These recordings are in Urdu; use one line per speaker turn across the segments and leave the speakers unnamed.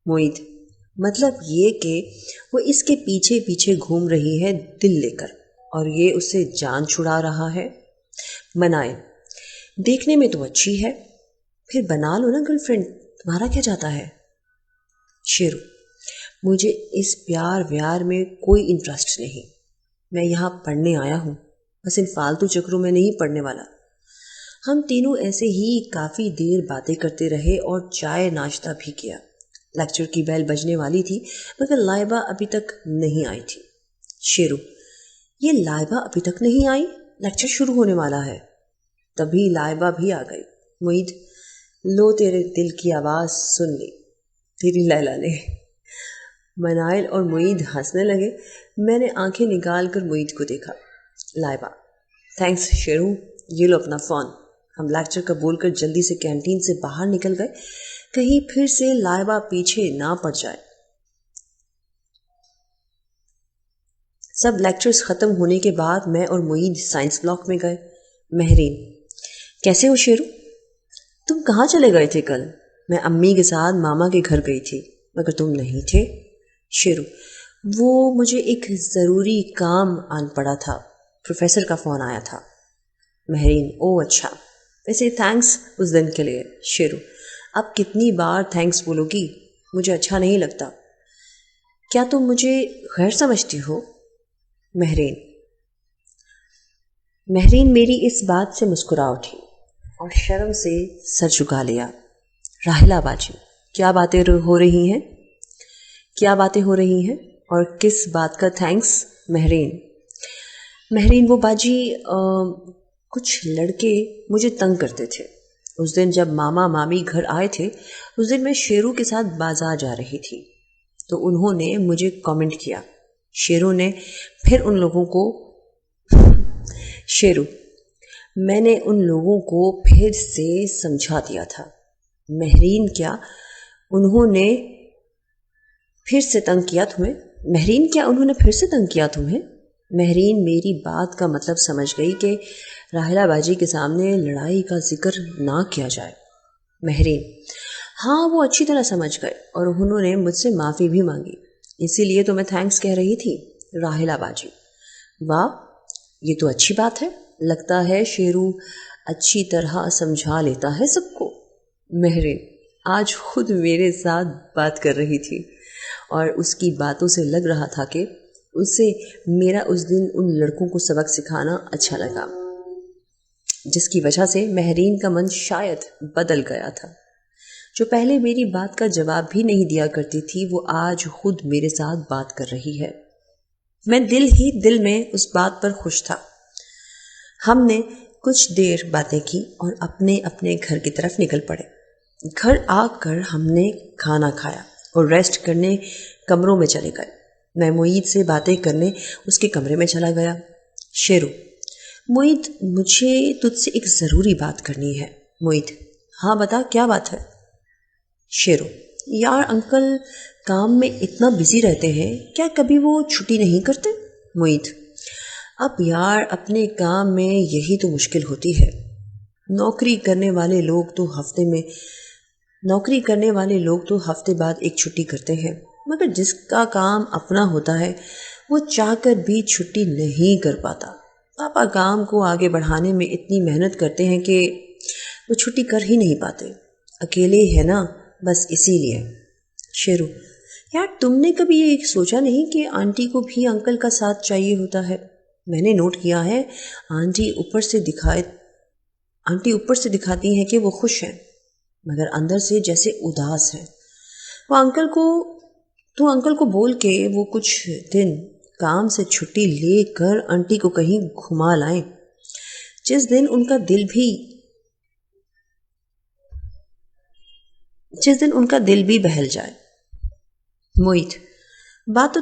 معید: مطلب یہ کہ وہ اس کے پیچھے پیچھے گھوم رہی ہے دل لے کر، اور یہ اسے جان چھڑا رہا ہے؟ منائل: دیکھنے میں تو اچھی ہے، پھر بنا لو نا گرل فرینڈ، تمہارا کیا جاتا ہے؟ شیرو: مجھے اس پیار ویار میں کوئی انٹرسٹ نہیں، میں یہاں پڑھنے آیا ہوں، بس ان فالتو چکروں میں نہیں پڑھنے والا۔ ہم تینوں ایسے ہی کافی دیر باتیں کرتے رہے اور چائے ناشتہ بھی کیا۔ لیکچر کی بیل بجنے والی تھی مگر لائبہ ابھی تک نہیں آئی تھی۔ شیرو: یہ لائبہ ابھی تک نہیں آئی؟ لیکچر شروع ہونے والا ہے۔ تبھی لائبہ بھی آ گئی۔ معید: لو تیرے دل کی آواز سن لی تیری لیلا نے۔ منائل اور معید ہنسنے لگے۔ میں نے آنکھیں نکال کر معید کو دیکھا۔ لائبہ: تھینکس شیرو، یہ لو اپنا فون۔ ہم لیکچر کا بول کر جلدی سے کینٹین سے باہر نکل گئے، کہیں پھر سے لائبہ پیچھے نہ پڑ جائے۔ سب لیکچرز ختم ہونے کے بعد میں اور معید سائنس بلاک میں گئے۔ مہرین: کیسے ہو شیرو؟ تم کہاں چلے گئے تھے کل؟ میں امی کے ساتھ ماما کے گھر گئی تھی، مگر تم نہیں تھے۔ شیرو: وہ مجھے ایک ضروری کام آن پڑا تھا، پروفیسر کا فون آیا تھا۔ مہرین: او اچھا، ویسے تھینکس اس دن کے لیے۔ شیرو: اب کتنی بار تھینکس بولو گی؟ مجھے اچھا نہیں لگتا۔ کیا تم مجھے غیر سمجھتی ہو؟ مہرین میری اس بات سے مسکرا اٹھی اور شرم سے سر جھکا لیا۔ راحلہ باجی: کیا باتیں ہو رہی ہیں؟ کیا باتیں ہو رہی ہیں اور کس بات کا تھینکس؟ مہرین: وہ باجی کچھ لڑکے مجھے تنگ کرتے تھے۔ اس دن جب ماما مامی گھر آئے تھے، اس دن میں شیرو کے ساتھ بازار جا رہی تھی تو انہوں نے مجھے کامنٹ کیا۔ شیرو نے پھر ان لوگوں کو شیرو: میں نے ان لوگوں کو پھر سے سمجھا دیا تھا۔ مہرین: کیا انہوں نے پھر سے تنگ کیا تمہیں؟ مہرین: کیا انہوں نے پھر سے تنگ کیا تمہیں؟ مہرین میری بات کا مطلب سمجھ گئی کہ راحلہ باجی کے سامنے لڑائی کا ذکر نہ کیا جائے۔ مہرین: ہاں وہ اچھی طرح سمجھ گئے اور انہوں نے مجھ سے معافی بھی مانگی، اسی لیے تو میں تھینکس کہہ رہی تھی۔ راحلہ باجی: واہ، یہ تو اچھی بات ہے، لگتا ہے شیرو اچھی طرح سمجھا لیتا ہے سب کو۔ مہرین: آج خود میرے ساتھ بات کر رہی تھی اور اس کی باتوں سے لگ رہا تھا کہ اسے میرا اس دن ان لڑکوں کو سبق سکھانا اچھا لگا، جس کی وجہ سے مہرین کا من شاید بدل گیا تھا۔ جو پہلے میری بات کا جواب بھی نہیں دیا کرتی تھی، وہ آج خود میرے ساتھ بات کر رہی ہے۔ میں دل ہی دل میں اس بات پر خوش تھا۔ ہم نے کچھ دیر باتیں کی اور اپنے اپنے گھر کی طرف نکل پڑے۔ گھر آ کر ہم نے کھانا کھایا اور ریسٹ کرنے کمروں میں چلے گئے۔ میں معید سے باتیں کرنے اس کے کمرے میں چلا گیا۔ شیرو: معید، مجھے تجھ سے ایک ضروری بات کرنی ہے۔ معید: ہاں بتا، کیا بات ہے؟ شیرو: یار انکل کام میں اتنا بزی رہتے ہیں، کیا کبھی وہ چھٹی نہیں کرتے؟ معید: اب یار اپنے کام میں یہی تو مشکل ہوتی ہے۔ نوکری کرنے والے لوگ تو ہفتے بعد ایک چھٹی کرتے ہیں، مگر جس کا کام اپنا ہوتا ہے وہ چاہ کر بھی چھٹی نہیں کر پاتا۔ پاپا کام کو آگے بڑھانے میں اتنی محنت کرتے ہیں کہ وہ چھٹی کر ہی نہیں پاتے، اکیلے ہی ہے نا، بس اسی لیے۔ شیرو: یار تم نے کبھی یہ سوچا نہیں کہ آنٹی کو بھی انکل کا ساتھ چاہیے ہوتا ہے؟ میں نے نوٹ کیا ہے آنٹی اوپر سے دکھاتی ہیں کہ وہ خوش ہیں، مگر اندر سے جیسے اداس ہیں۔ وہ انکل کو بول کے وہ کچھ دن کام سے چھٹی لے کر آنٹی کو کہیں گھما لائیں، جس دن ان کا دل بھی بہل جائے۔ معید: بات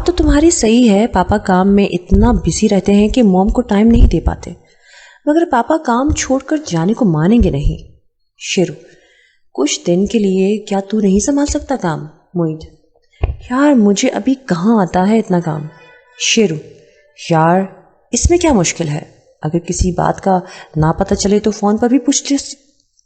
تو تمہاری صحیح ہے، پاپا کام میں اتنا بزی رہتے ہیں کہ موم کو ٹائم نہیں دے پاتے، مگر پاپا کام چھوڑ کر جانے کو مانیں گے نہیں۔ شیرو: کچھ دن کے لیے کیا تو نہیں سنبھال سکتا کام؟ معید: یار مجھے ابھی کہاں آتا ہے اتنا کام۔ شیرو: یار اس میں کیا مشکل ہے، اگر کسی بات کا نہ پتہ چلے تو فون پر بھی